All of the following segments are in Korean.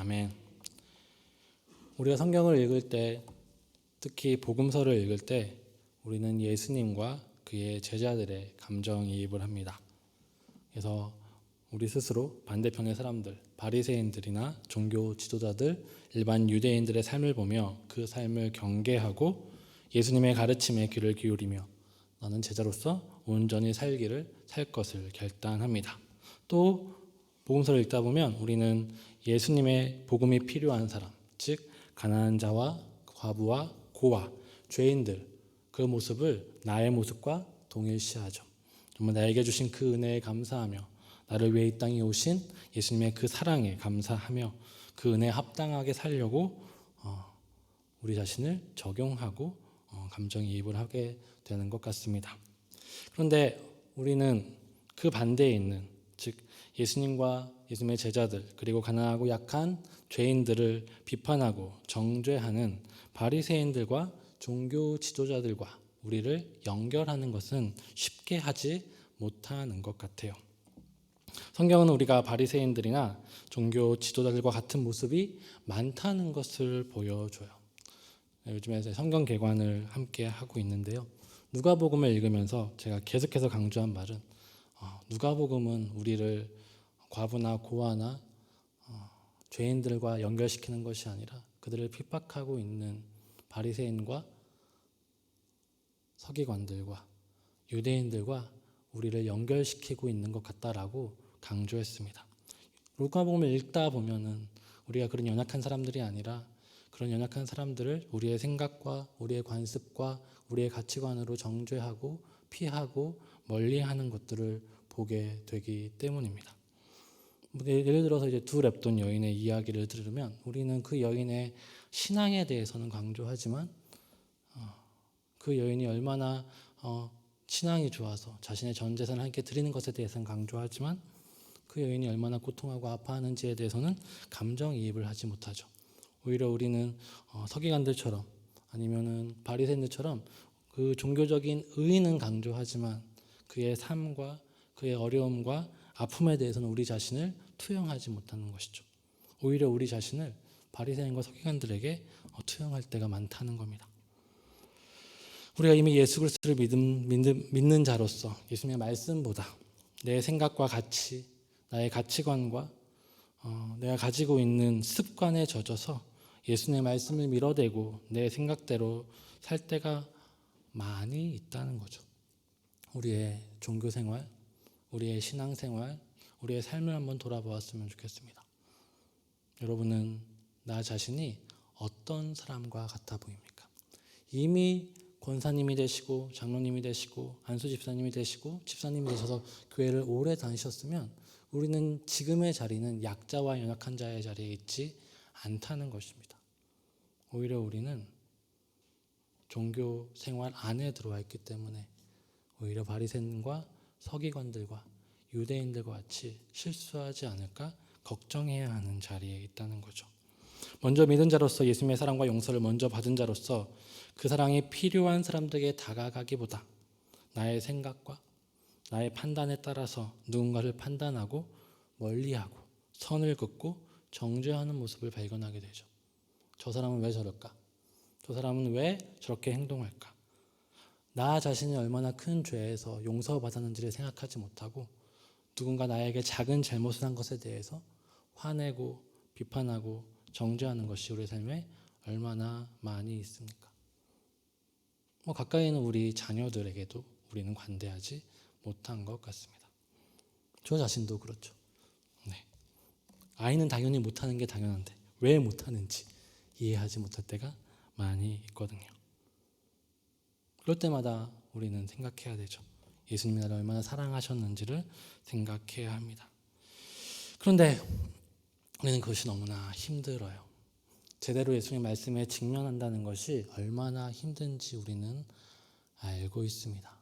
아멘. 우리가 성경을 읽을 때, 특히 복음서를 읽을 때 우리는 예수님과 그의 제자들의 감정이입을 합니다. 그래서 우리 스스로 반대편의 사람들, 바리새인들이나 종교 지도자들, 일반 유대인들의 삶을 보며 그 삶을 경계하고 예수님의 가르침에 귀를 기울이며 나는 제자로서 온전히 살 것을 결단합니다. 또 복음서를 읽다 보면 우리는 예수님의 복음이 필요한 사람, 즉 가난한 자와 과부와 고아, 죄인들, 그 모습을 나의 모습과 동일시하죠. 정말 나에게 주신 그 은혜에 감사하며 나를 위해 이 땅에 오신 예수님의 그 사랑에 감사하며 그 은혜에 합당하게 살려고 우리 자신을 적용하고 감정이입을 하게 되는 것 같습니다. 그런데 우리는 그 반대에 있는, 즉 예수님과 예수님의 제자들, 그리고 가난하고 약한 죄인들을 비판하고 정죄하는 바리새인들과 종교 지도자들과 우리를 연결하는 것은 쉽게 하지 못하는 것 같아요. 성경은 우리가 바리새인들이나 종교 지도자들과 같은 모습이 많다는 것을 보여줘요. 요즘에 성경 개관을 함께 하고 있는데요. 누가복음을 읽으면서 제가 계속해서 강조한 말은 누가복음은 우리를 과부나 고아나 죄인들과 연결시키는 것이 아니라 그들을 핍박하고 있는 바리새인과 서기관들과 유대인들과 우리를 연결시키고 있는 것 같다라고 강조했습니다. 누가복음을 읽다 보면은 우리가 그런 연약한 사람들이 아니라 그런 연약한 사람들을 우리의 생각과 우리의 관습과 우리의 가치관으로 정죄하고 피하고 멀리하는 것들을 보게 되기 때문입니다. 예를 들어서 이제 두 랩돈 여인의 이야기를 들으면 우리는 그 여인의 신앙에 대해서는 강조하지만 그 여인이 얼마나 신앙이 좋아서 자신의 전 재산을 함께 드리는 것에 대해서는 강조하지만 그 여인이 얼마나 고통하고 아파하는지에 대해서는 감정이입을 하지 못하죠. 오히려 우리는 서기관들처럼 아니면은 바리새인들처럼 그 종교적인 의의는 강조하지만 그의 삶과 그의 어려움과 아픔에 대해서는 우리 자신을 투영하지 못하는 것이죠. 오히려 우리 자신을 바리새인과 서기관들에게 투영할 때가 많다는 겁니다. 우리가 이미 예수 그리스도를 믿는 자로서 예수님의 말씀보다 내 생각과 가치, 나의 가치관과 내가 가지고 있는 습관에 젖어서 예수님의 말씀을 밀어대고 내 생각대로 살 때가 많이 있다는 거죠. 우리의 종교생활, 우리의 신앙생활, 우리의 삶을 한번 돌아보았으면 좋겠습니다. 여러분은 나 자신이 어떤 사람과 같아 보입니까? 이미 권사님이 되시고 장로님이 되시고 안수 집사님이 되시고 집사님이 되셔서 교회를 오래 다니셨으면 우리는 지금의 자리는 약자와 연약한 자의 자리에 있지 않다는 것입니다. 오히려 우리는 종교 생활 안에 들어와 있기 때문에 오히려 바리새인과 서기관들과 유대인들과 같이 실수하지 않을까 걱정해야 하는 자리에 있다는 거죠. 먼저 믿은 자로서 예수님의 사랑과 용서를 먼저 받은 자로서 그 사랑이 필요한 사람들에게 다가가기보다 나의 생각과 나의 판단에 따라서 누군가를 판단하고 멀리하고 선을 긋고 정죄하는 모습을 발견하게 되죠. 저 사람은 왜 저럴까? 저 사람은 왜 저렇게 행동할까? 나 자신이 얼마나 큰 죄에서 용서받았는지를 생각하지 못하고 누군가 나에게 작은 잘못을 한 것에 대해서 화내고 비판하고 정죄하는 것이 우리 삶에 얼마나 많이 있습니까? 가까이 있는 우리 자녀들에게도 우리는 관대하지 못한 것 같습니다. 저 자신도 그렇죠. 네. 아이는 당연히 못하는 게 당연한데 왜 못하는지 이해하지 못할 때가 많이 있거든요. 그럴 때마다 우리는 생각해야 되죠. 예수님이 나를 얼마나 사랑하셨는지를 생각해야 합니다. 그런데 우리는 그것이 너무나 힘들어요. 제대로 예수님의 말씀에 직면한다는 것이 얼마나 힘든지 우리는 알고 있습니다.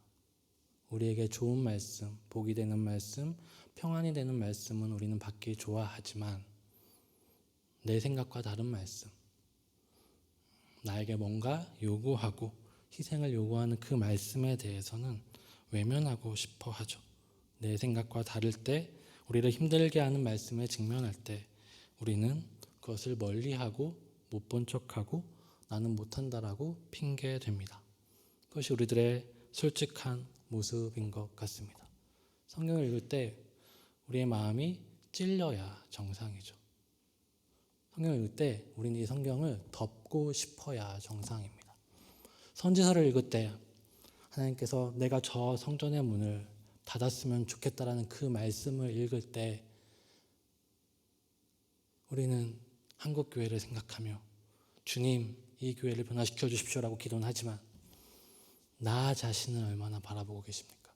우리에게 좋은 말씀, 복이 되는 말씀, 평안이 되는 말씀은 우리는 받기 좋아하지만 내 생각과 다른 말씀, 나에게 뭔가 요구하고 희생을 요구하는 그 말씀에 대해서는 외면하고 싶어 하죠. 내 생각과 다를 때, 우리를 힘들게 하는 말씀에 직면할 때 우리는 그것을 멀리하고 못 본 척하고 나는 못한다라고 핑계댑니다. 그것이 우리들의 솔직한 모습인 것 같습니다. 성경을 읽을 때 우리의 마음이 찔려야 정상이죠. 성경을 읽을 때 우리는 이 성경을 덮고 싶어야 정상입니다. 선지서를 읽을 때 하나님께서 내가 저 성전의 문을 닫았으면 좋겠다라는 그 말씀을 읽을 때 우리는 한국교회를 생각하며 주님 이 교회를 변화시켜 주십시오라고 기도는 하지만 나 자신을 얼마나 바라보고 계십니까?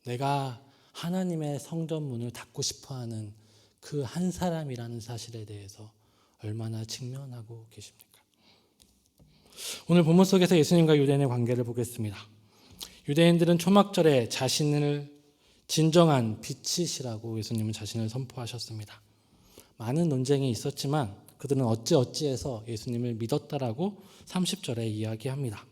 내가 하나님의 성전 문을 닫고 싶어하는 그 한 사람이라는 사실에 대해서 얼마나 직면하고 계십니까? 오늘 본문 속에서 예수님과 유대인의 관계를 보겠습니다. 유대인들은 초막절에 자신을 진정한 빛이시라고 예수님은 자신을 선포하셨습니다. 많은 논쟁이 있었지만 그들은 어찌어찌해서 예수님을 믿었다라고 30절에 이야기합니다.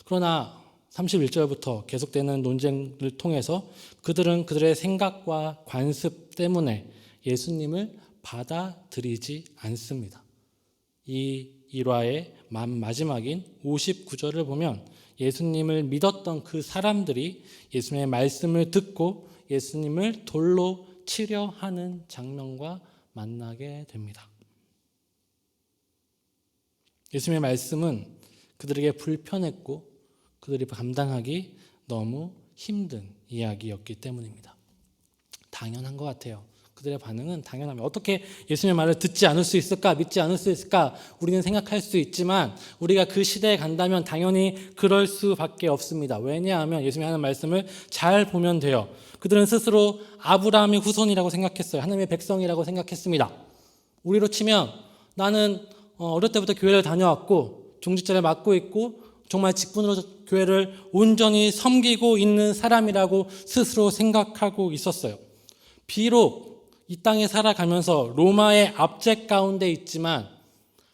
그러나 31절부터 계속되는 논쟁을 통해서 그들은 그들의 생각과 관습 때문에 예수님을 받아들이지 않습니다. 이 일화의 마지막인 59절을 보면 예수님을 믿었던 그 사람들이 예수님의 말씀을 듣고 예수님을 돌로 치려 하는 장면과 만나게 됩니다. 예수님의 말씀은 그들에게 불편했고 그들이 감당하기 너무 힘든 이야기였기 때문입니다. 당연한 것 같아요. 그들의 반응은 당연합니다. 어떻게 예수님의 말을 듣지 않을 수 있을까? 믿지 않을 수 있을까? 우리는 생각할 수 있지만 우리가 그 시대에 간다면 당연히 그럴 수밖에 없습니다. 왜냐하면 예수님이 하는 말씀을 잘 보면 돼요. 그들은 스스로 아브라함의 후손이라고 생각했어요. 하나님의 백성이라고 생각했습니다. 우리로 치면 나는 어릴 때부터 교회를 다녀왔고 종직자를 맡고 있고 정말 직분으로 교회를 온전히 섬기고 있는 사람이라고 스스로 생각하고 있었어요. 비록 이 땅에 살아가면서 로마의 압제 가운데 있지만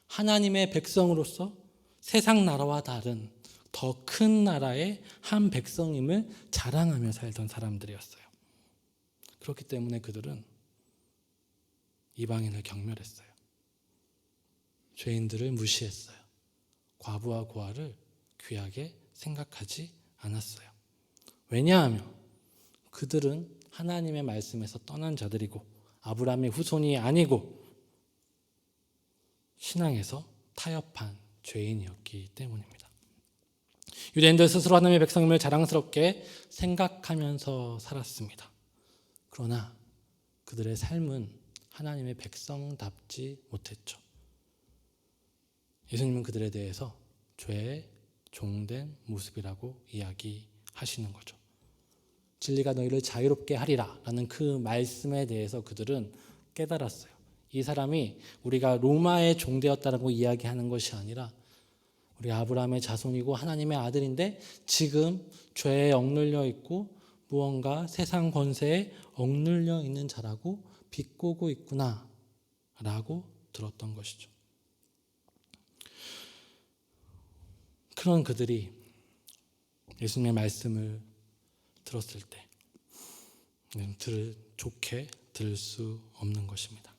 하나님의 백성으로서 세상 나라와 다른 더 큰 나라의 한 백성임을 자랑하며 살던 사람들이었어요. 그렇기 때문에 그들은 이방인을 경멸했어요. 죄인들을 무시했어요. 과부와 고아를 귀하게 생각하지 않았어요. 왜냐하면 그들은 하나님의 말씀에서 떠난 자들이고 아브라함의 후손이 아니고 신앙에서 타협한 죄인이었기 때문입니다. 유대인들 스스로 하나님의 백성임을 자랑스럽게 생각하면서 살았습니다. 그러나 그들의 삶은 하나님의 백성답지 못했죠. 예수님은 그들에 대해서 죄의 종된 모습이라고 이야기하시는 거죠. 진리가 너희를 자유롭게 하리라 라는 그 말씀에 대해서 그들은 깨달았어요. 이 사람이 우리가 로마의 종되었다라고 이야기하는 것이 아니라 우리 아브라함의 자손이고 하나님의 아들인데 지금 죄에 억눌려 있고 무언가 세상 권세에 억눌려 있는 자라고 비꼬고 있구나 라고 들었던 것이죠. 그런 그들이 예수님의 말씀을 들었을 때 좋게 들을 수 없는 것입니다.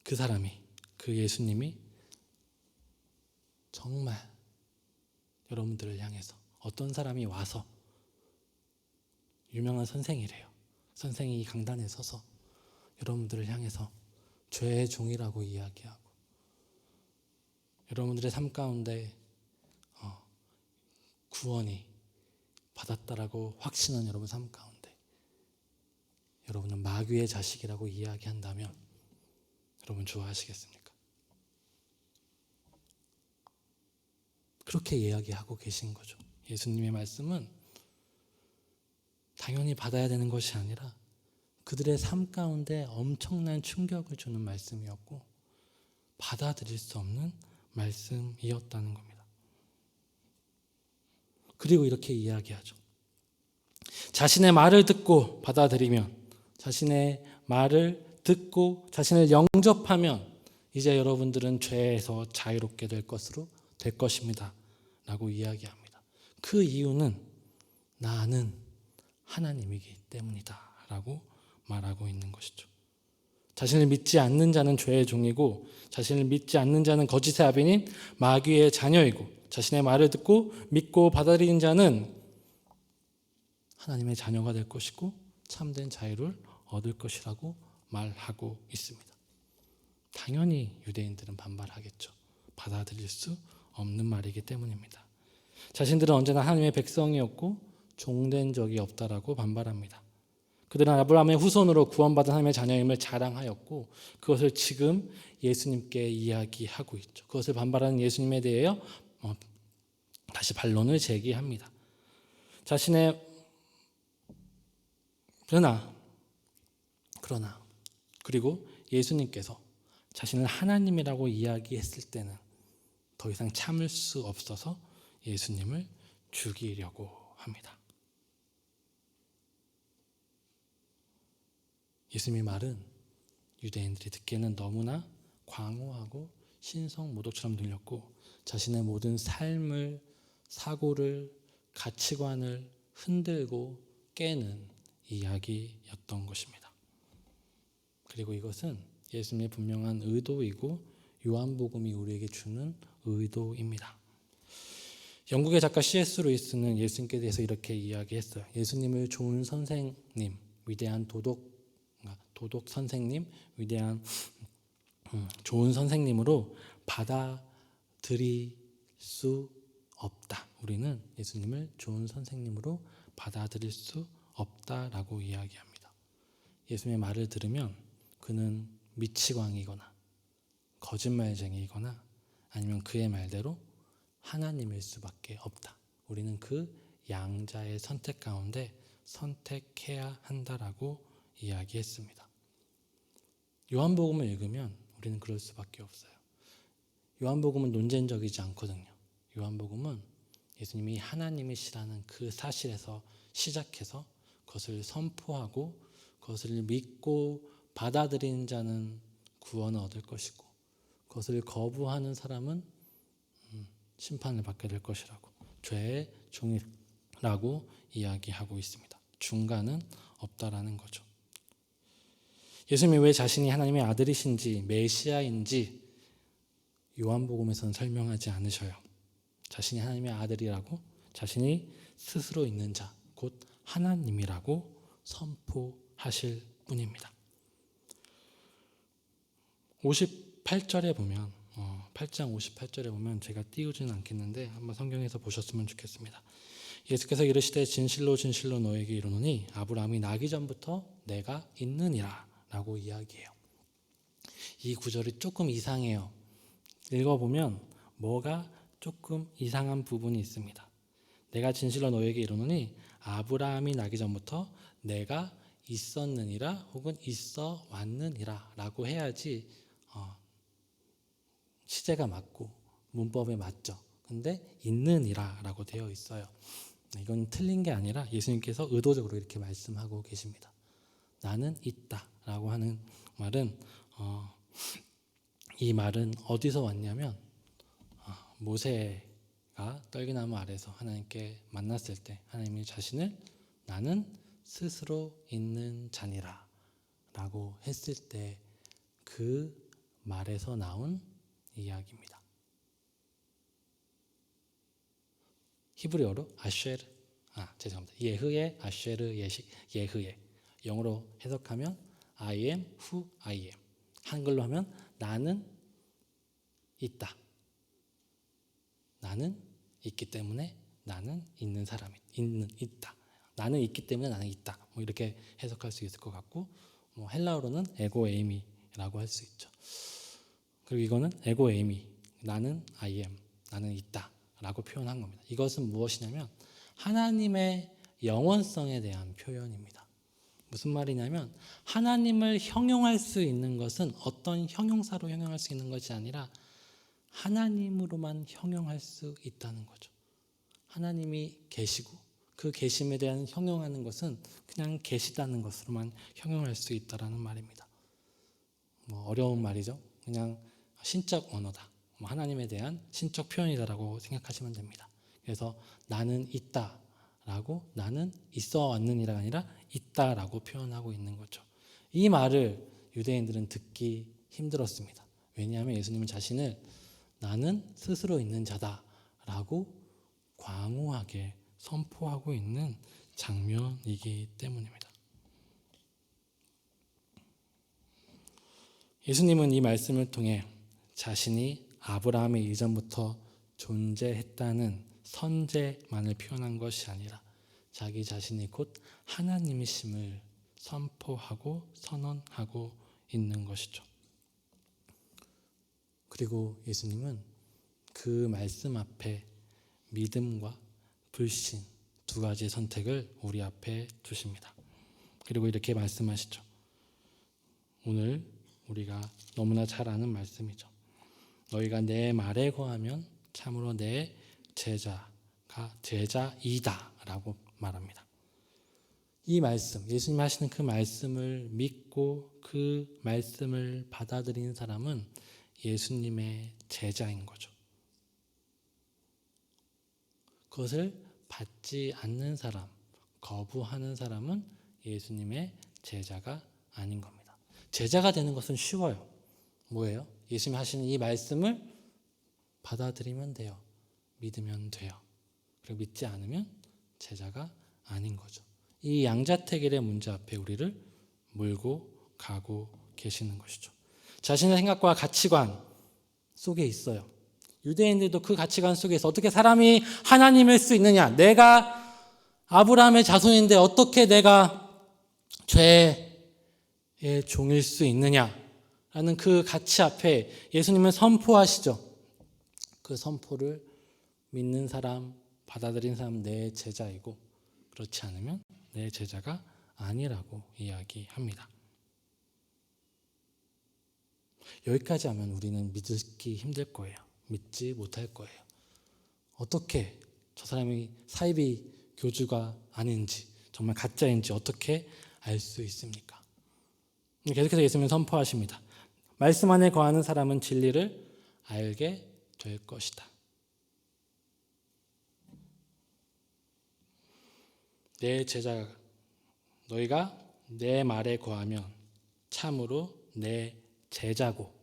그 사람이, 그 예수님이 정말 여러분들을 향해서 어떤 사람이 와서 유명한 선생이래요. 선생이 이 강단에 서서 여러분들을 향해서 죄의 종이라고 이야기하고 여러분들의 삶 가운데 구원이 받았다라고 확신한 여러분 삶 가운데 여러분은 마귀의 자식이라고 이야기한다면 여러분 좋아하시겠습니까? 그렇게 이야기하고 계신 거죠. 예수님의 말씀은 당연히 받아야 되는 것이 아니라 그들의 삶 가운데 엄청난 충격을 주는 말씀이었고 받아들일 수 없는 말씀이었다는 겁니다. 그리고 이렇게 이야기하죠. 자신의 말을 듣고 받아들이면, 자신의 말을 듣고 자신을 영접하면 이제 여러분들은 죄에서 자유롭게 될 것입니다 라고 이야기합니다. 그 이유는 나는 하나님이기 때문이다 라고 말하고 있는 것이죠. 자신을 믿지 않는 자는 죄의 종이고 자신을 믿지 않는 자는 거짓의 아비인 마귀의 자녀이고 자신의 말을 듣고 믿고 받아들이는 자는 하나님의 자녀가 될 것이고 참된 자유를 얻을 것이라고 말하고 있습니다. 당연히 유대인들은 반발하겠죠. 받아들일 수 없는 말이기 때문입니다. 자신들은 언제나 하나님의 백성이었고 종된 적이 없다라고 반발합니다. 그들은 아브라함의 후손으로 구원받은 하나님의 자녀임을 자랑하였고 그것을 지금 예수님께 이야기하고 있죠. 그것을 반발하는 예수님에 대하여 다시 반론을 제기합니다. 자신의 그러나 그리고 예수님께서 자신을 하나님이라고 이야기했을 때는 더 이상 참을 수 없어서 예수님을 죽이려고 합니다. 예수님의 말은 유대인들이 듣기에는 너무나 광호하고 신성모독처럼 들렸고 자신의 모든 삶을, 사고를, 가치관을 흔들고 깨는 이야기였던 것입니다. 그리고 이것은 예수님의 분명한 의도이고 요한복음이 우리에게 주는 의도입니다. 영국의 작가 C.S. 루이스는 예수님께 대해서 이렇게 이야기했어요. 예수님을 좋은 선생님, 위대한 도덕 선생님, 위대한 좋은 선생님으로 받아들일 수 없다. 우리는 예수님을 좋은 선생님으로 받아들일 수 없다라고 이야기합니다. 예수님의 말을 들으면 그는 미치광이거나 거짓말쟁이이거나 아니면 그의 말대로 하나님일 수밖에 없다. 우리는 그 양자의 선택 가운데 선택해야 한다라고 이야기했습니다. 요한복음을 읽으면 우리는 그럴 수밖에 없어요. 요한복음은 논쟁적이지 않거든요. 요한복음은 예수님이 하나님이시라는 그 사실에서 시작해서 그것을 선포하고 그것을 믿고 받아들이는 자는 구원을 얻을 것이고 그것을 거부하는 사람은 심판을 받게 될 것이라고 죄의 종이라고 이야기하고 있습니다. 중간은 없다라는 거죠. 예수님이 왜 자신이 하나님의 아들이신지 메시아인지 요한복음에서는 설명하지 않으셔요. 자신이 하나님의 아들이라고 자신이 스스로 있는 자, 곧 하나님이라고 선포하실 뿐입니다. 58절에 보면 8장 58절에 보면 제가 띄우지는 않겠는데 한번 성경에서 보셨으면 좋겠습니다. 예수께서 이르시되 진실로 진실로 너에게 이르노니 아브라함이 나기 전부터 내가 있느니라 라고 이야기해요. 이 구절이 조금 이상해요. 읽어보면 뭐가 조금 이상한 부분이 있습니다. 내가 진실로 너에게 이르노니 아브라함이 나기 전부터 내가 있었느니라 혹은 있어 왔느니라 라고 해야지 시제가 맞고 문법에 맞죠. 근데 있느니라 라고 되어 있어요. 이건 틀린 게 아니라 예수님께서 의도적으로 이렇게 말씀하고 계십니다. 나는 있다 라고 하는 말은 이 말은 어디서 왔냐면 모세가 떨기나무 아래서 하나님께 만났을 때 하나님이 자신을 나는 스스로 있는 자니라 라고 했을 때 그 말에서 나온 이야기입니다. 히브리어로 아쉐르, 죄송합니다. 예흐의 아쉐르 예흐의 영어로 해석하면 I am who I am. 한글로 하면 나는 있다. 나는 있기 때문에 나는 있는 사람이 있다. 나는 있기 때문에 나는 있다. 뭐 이렇게 해석할 수 있을 것 같고, 헬라어로는 에고 에이미라고 할 수 있죠. 그리고 이거는 에고 에이미, 나는 I am, 나는 있다라고 표현한 겁니다. 이것은 무엇이냐면 하나님의 영원성에 대한 표현입니다. 무슨 말이냐면 하나님을 형용할 수 있는 것은 어떤 형용사로 형용할 수 있는 것이 아니라 하나님으로만 형용할 수 있다는 거죠. 하나님이 계시고 그 계심에 대한 형용하는 것은 그냥 계시다는 것으로만 형용할 수 있다라는 말입니다. 어려운 말이죠. 그냥 신적 언어다. 하나님에 대한 신적 표현이다라고 생각하시면 됩니다. 그래서 나는 있다라고 나는 있어 왔느니가 아니라 있다라고 표현하고 있는 거죠. 이 말을 유대인들은 듣기 힘들었습니다. 왜냐하면 예수님은 자신을 나는 스스로 있는 자다라고 광호하게 선포하고 있는 장면이기 때문입니다. 예수님은 이 말씀을 통해 자신이 아브라함의 이전부터 존재했다는 선제만을 표현한 것이 아니라 자기 자신이 곧 하나님이심을 선포하고 선언하고 있는 것이죠. 그리고 예수님은 그 말씀 앞에 믿음과 불신 두 가지 선택을 우리 앞에 두십니다. 그리고 이렇게 말씀하시죠. 오늘 우리가 너무나 잘 아는 말씀이죠. 너희가 내 말에 거하면 참으로 내 제자이다 라고 말합니다. 이 말씀, 예수님 하시는 그 말씀을 믿고 그 말씀을 받아들이는 사람은 예수님의 제자인 거죠. 그것을 받지 않는 사람, 거부하는 사람은 예수님의 제자가 아닌 겁니다. 제자가 되는 것은 쉬워요. 뭐예요? 예수님이 하시는 이 말씀을 받아들이면 돼요. 믿으면 돼요. 그리고 믿지 않으면 제자가 아닌 거죠. 이 양자택일의 문제 앞에 우리를 몰고 가고 계시는 것이죠. 자신의 생각과 가치관 속에 있어요. 유대인들도 그 가치관 속에서 어떻게 사람이 하나님일 수 있느냐, 내가 아브라함의 자손인데 어떻게 내가 죄의 종일 수 있느냐라는 그 가치 앞에 예수님은 선포하시죠. 그 선포를 믿는 사람, 받아들인 사람 내 제자이고, 그렇지 않으면 내 제자가 아니라고 이야기합니다. 여기까지 하면 우리는 믿기 힘들 거예요. 믿지 못할 거예요. 어떻게 저 사람이 사이비 교주가 아닌지, 정말 가짜인지 어떻게 알 수 있습니까? 계속해서 예수님은 선포하십니다. 말씀 안에 거하는 사람은 진리를 알게 될 것이다. 내 제자, 너희가 내 말에 거하면 참으로 내 제자고,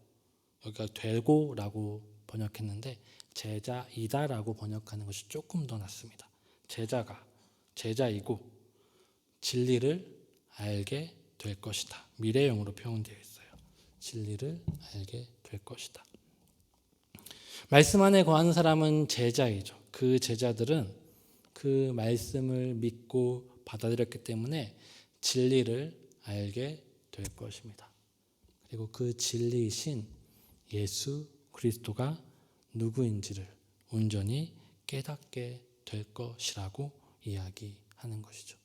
여기가 되고라고 번역했는데 제자이다라고 번역하는 것이 조금 더 낫습니다. 제자이고 진리를 알게 될 것이다. 미래형으로 표현되어 있어요. 진리를 알게 될 것이다. 말씀 안에 거하는 사람은 제자이죠. 그 제자들은 그 말씀을 믿고 받아들였기 때문에 진리를 알게 될 것입니다. 그리고 그 진리이신 예수 그리스도가 누구인지를 온전히 깨닫게 될 것이라고 이야기하는 것이죠.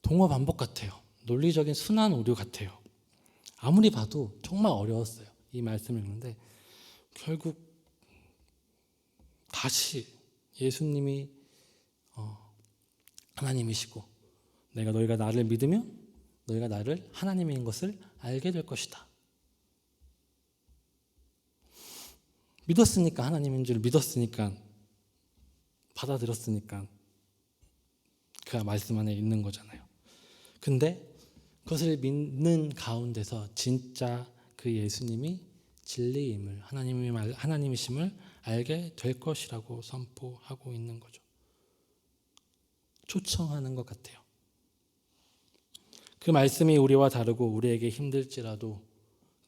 동어 반복 같아요. 논리적인 순환 오류 같아요. 아무리 봐도 정말 어려웠어요. 이 말씀을 읽는데 결국 다시 예수님이 하나님이시고 너희가 나를 믿으면 너희가 나를 하나님인 것을 알게 될 것이다. 믿었으니까 하나님인 줄 믿었으니까 받아들였으니까 그 말씀 안에 있는 거잖아요. 근데 그것을 믿는 가운데서 진짜 그 예수님이 진리임을 하나님이심을 알게 될 것이라고 선포하고 있는 거죠. 초청하는 것 같아요. 그 말씀이 우리와 다르고 우리에게 힘들지라도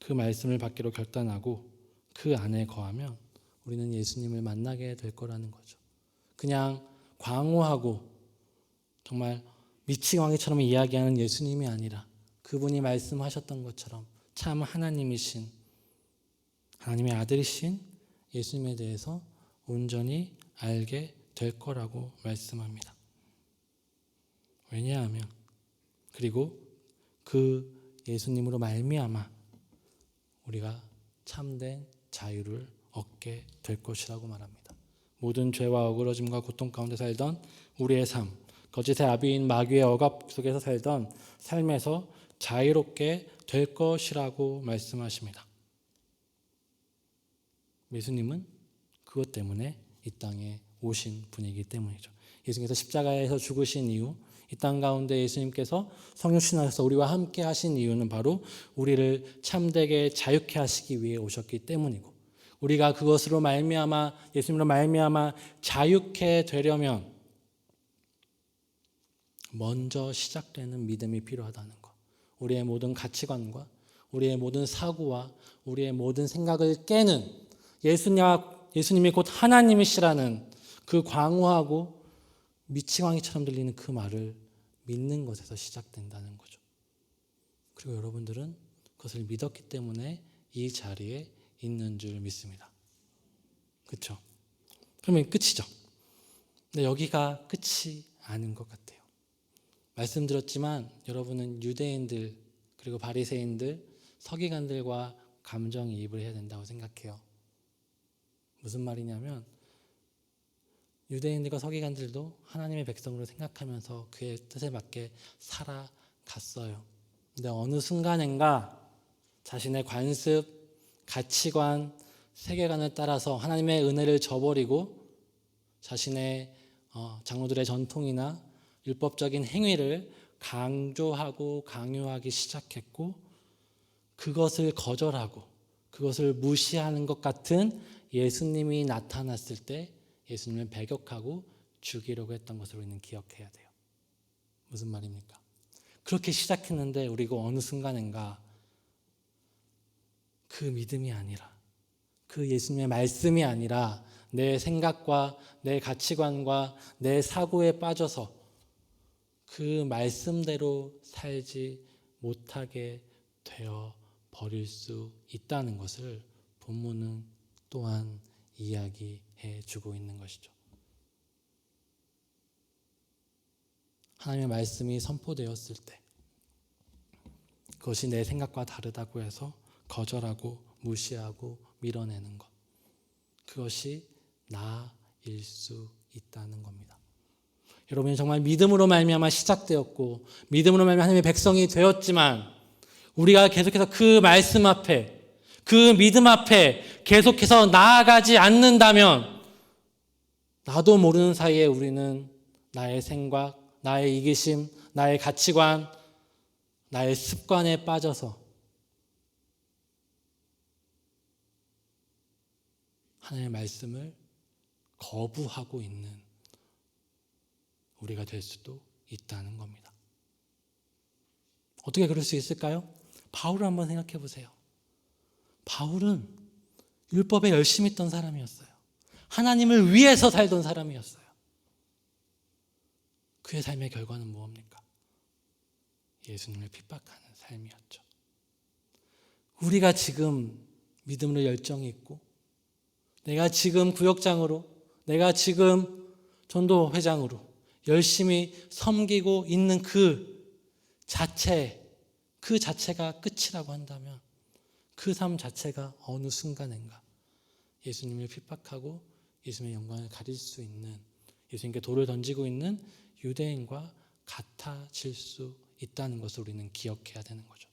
그 말씀을 받기로 결단하고 그 안에 거하면 우리는 예수님을 만나게 될 거라는 거죠. 그냥 광호하고 정말 미치광이처럼 이야기하는 예수님이 아니라 그분이 말씀하셨던 것처럼 참 하나님이신 하나님의 아들이신 예수님에 대해서 온전히 알게 될 거라고 말씀합니다. 왜냐하면 그리고 그 예수님으로 말미암아 우리가 참된 자유를 얻게 될 것이라고 말합니다. 모든 죄와 어그러짐과 고통 가운데 살던 우리의 삶, 거짓의 아비인 마귀의 억압 속에서 살던 삶에서 자유롭게 될 것이라고 말씀하십니다. 예수님은 그것 때문에 이 땅에 오신 분이기 때문이죠. 예수님께서 십자가에서 죽으신 이유, 이 땅 가운데 예수님께서 성육신하셔서 우리와 함께 하신 이유는 바로 우리를 참되게 자유케 하시기 위해 오셨기 때문이고, 우리가 그것으로 말미암아, 예수님으로 말미암아 자유케 되려면 먼저 시작되는 믿음이 필요하다는 것. 우리의 모든 가치관과 우리의 모든 사고와 우리의 모든 생각을 깨는, 예수님이 곧 하나님이시라는 그 광호하고 미치광이처럼 들리는 그 말을 믿는 것에서 시작된다는 거죠. 그리고 여러분들은 그것을 믿었기 때문에 이 자리에 있는 줄 믿습니다. 그렇죠? 그러면 끝이죠. 근데 여기가 끝이 아닌 것 같아요. 말씀드렸지만 여러분은 유대인들 그리고 바리새인들, 서기관들과 감정이입을 해야 된다고 생각해요. 무슨 말이냐면 유대인들과 서기관들도 하나님의 백성으로 생각하면서 그의 뜻에 맞게 살아갔어요. 근데 어느 순간인가 자신의 관습, 가치관, 세계관을 따라서 하나님의 은혜를 저버리고 자신의 장로들의 전통이나 율법적인 행위를 강조하고 강요하기 시작했고, 그것을 거절하고 그것을 무시하는 것 같은 예수님이 나타났을 때 예수님을 배격하고 죽이려고 했던 것을 우리는 기억해야 돼요. 무슨 말입니까? 그렇게 시작했는데 우리가 어느 순간인가 그 믿음이 아니라, 그 예수님의 말씀이 아니라 내 생각과 내 가치관과 내 사고에 빠져서 그 말씀대로 살지 못하게 되어 버릴 수 있다는 것을 본문은 또한 이야기해 주고 있는 것이죠. 하나님의 말씀이 선포되었을 때 그것이 내 생각과 다르다고 해서 거절하고 무시하고 밀어내는 것, 그것이 나일 수 있다는 겁니다. 여러분이 정말 믿음으로 말미암아 시작되었고 믿음으로 말미암아 하나님의 백성이 되었지만, 우리가 계속해서 그 말씀 앞에, 그 믿음 앞에 계속해서 나아가지 않는다면 나도 모르는 사이에 우리는 나의 생각, 나의 이기심, 나의 가치관, 나의 습관에 빠져서 하나님의 말씀을 거부하고 있는 우리가 될 수도 있다는 겁니다. 어떻게 그럴 수 있을까요? 바울을 한번 생각해 보세요. 바울은 율법에 열심히 있던 사람이었어요. 하나님을 위해서 살던 사람이었어요. 그의 삶의 결과는 무엇입니까? 예수님을 핍박하는 삶이었죠. 우리가 지금 믿음으로 열정이 있고, 내가 지금 구역장으로, 내가 지금 전도회장으로 열심히 섬기고 있는 그 자체가 끝이라고 한다면 그 삶 자체가 어느 순간인가 예수님을 핍박하고 예수님의 영광을 가릴 수 있는, 예수님께 돌을 던지고 있는 유대인과 같아질 수 있다는 것을 우리는 기억해야 되는 거죠.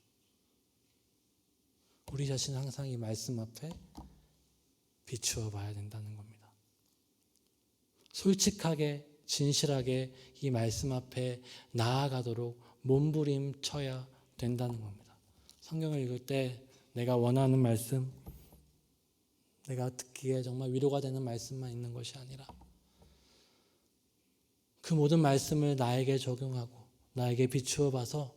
우리 자신을 항상 이 말씀 앞에 비추어 봐야 된다는 겁니다. 솔직하게 진실하게 이 말씀 앞에 나아가도록 몸부림쳐야 된다는 겁니다. 성경을 읽을 때 내가 원하는 말씀, 내가 듣기에 정말 위로가 되는 말씀만 있는 것이 아니라 그 모든 말씀을 나에게 적용하고 나에게 비추어 봐서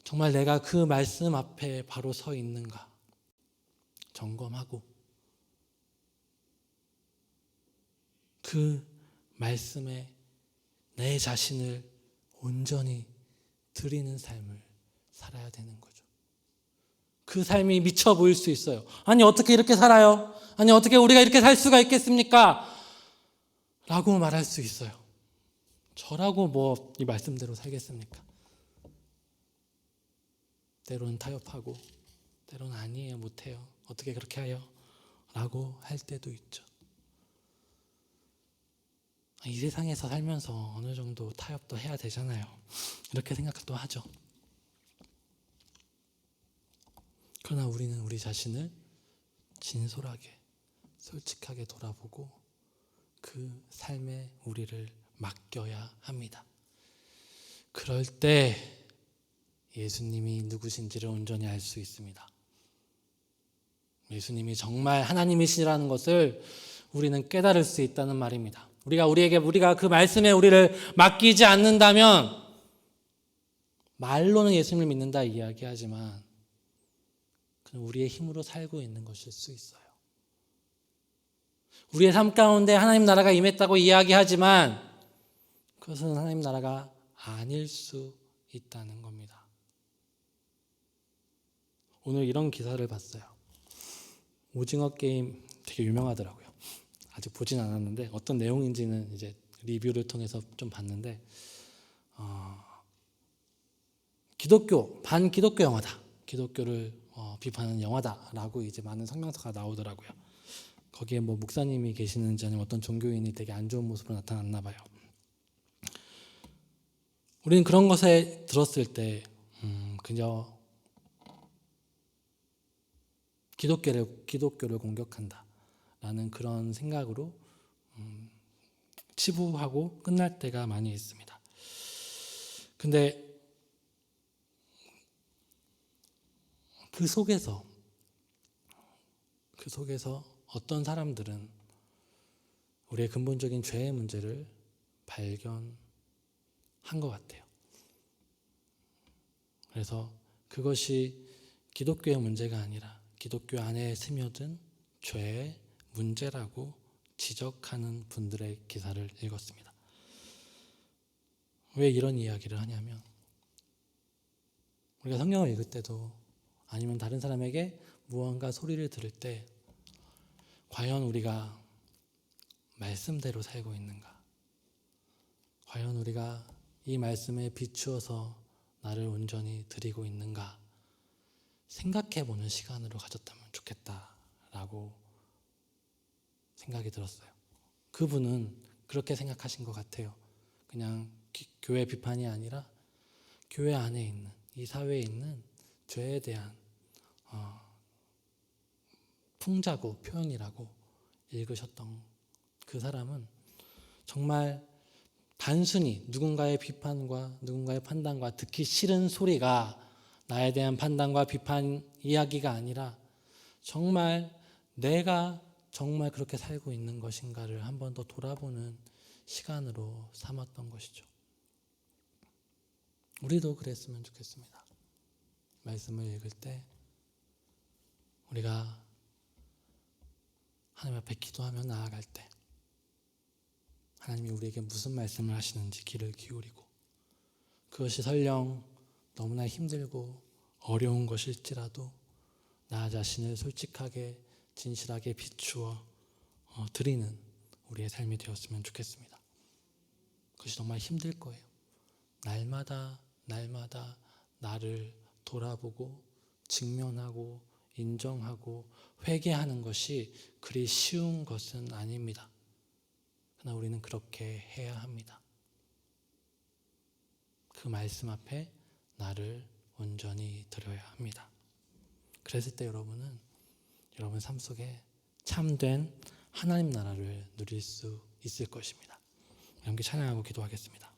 정말 내가 그 말씀 앞에 바로 서 있는가 점검하고 그 말씀에 내 자신을 온전히 드리는 삶을 살아야 되는 거죠. 그 삶이 미쳐 보일 수 있어요. 아니 어떻게 이렇게 살아요? 아니 어떻게 우리가 이렇게 살 수가 있겠습니까? 라고 말할 수 있어요. 저라고 뭐 이 말씀대로 살겠습니까? 때로는 타협하고 때로는 아니에요, 못해요, 어떻게 그렇게 해요? 라고 할 때도 있죠. 이 세상에서 살면서 어느 정도 타협도 해야 되잖아요, 이렇게 생각도 하죠. 그러나 우리는 우리 자신을 진솔하게 솔직하게 돌아보고 그 삶에 우리를 맡겨야 합니다. 그럴 때 예수님이 누구신지를 온전히 알 수 있습니다. 예수님이 정말 하나님이시라는 것을 우리는 깨달을 수 있다는 말입니다. 우리가 그 말씀에 우리를 맡기지 않는다면, 말로는 예수님을 믿는다 이야기하지만 그는 우리의 힘으로 살고 있는 것일 수 있어요. 우리의 삶 가운데 하나님 나라가 임했다고 이야기하지만 그것은 하나님 나라가 아닐 수 있다는 겁니다. 오늘 이런 기사를 봤어요. 오징어 게임 되게 유명하더라고요. 아직 보진 않았는데 어떤 내용인지는 이제 리뷰를 통해서 좀 봤는데, 반기독교 영화다. 기독교를 비판하는 영화다라고 이제 많은 성명서가 나오더라고요. 거기에 뭐 목사님이 계시는지 아니면 어떤 종교인이 되게 안 좋은 모습으로 나타났나 봐요. 우리는 그런 것에 들었을 때 그저 기독교를 공격한다라는 그런 생각으로 치부하고 끝날 때가 많이 있습니다. 근데 그 속에서 어떤 사람들은 우리의 근본적인 죄의 문제를 발견한 것 같아요. 그래서 그것이 기독교의 문제가 아니라 기독교 안에 스며든 죄의 문제라고 지적하는 분들의 기사를 읽었습니다. 왜 이런 이야기를 하냐면, 우리가 성경을 읽을 때도 아니면 다른 사람에게 무언가 소리를 들을 때 과연 우리가 말씀대로 살고 있는가? 과연 우리가 이 말씀에 비추어서 나를 온전히 드리고 있는가? 생각해보는 시간으로 가졌다면 좋겠다라고 생각이 들었어요. 그분은 그렇게 생각하신 것 같아요. 그냥 교회 비판이 아니라 교회 안에 있는, 이 사회에 있는 죄에 대한 풍자고 표현이라고 읽으셨던 그 사람은 정말 단순히 누군가의 비판과 누군가의 판단과 듣기 싫은 소리가 나에 대한 판단과 비판 이야기가 아니라 정말 내가 정말 그렇게 살고 있는 것인가를 한 번 더 돌아보는 시간으로 삼았던 것이죠. 우리도 그랬으면 좋겠습니다. 말씀을 읽을 때 우리가 하나님 앞에 기도하며 나아갈 때 하나님이 우리에게 무슨 말씀을 하시는지 귀를 기울이고, 그것이 설령 너무나 힘들고 어려운 것일지라도 나 자신을 솔직하게 진실하게 비추어 드리는 우리의 삶이 되었으면 좋겠습니다. 그것이 정말 힘들 거예요. 날마다 나를 돌아보고 직면하고 인정하고 회개하는 것이 그리 쉬운 것은 아닙니다. 그러나 우리는 그렇게 해야 합니다. 그 말씀 앞에 나를 온전히 드려야 합니다. 그랬을 때 여러분은 여러분 삶 속에 참된 하나님 나라를 누릴 수 있을 것입니다. 함께 찬양하고 기도하겠습니다.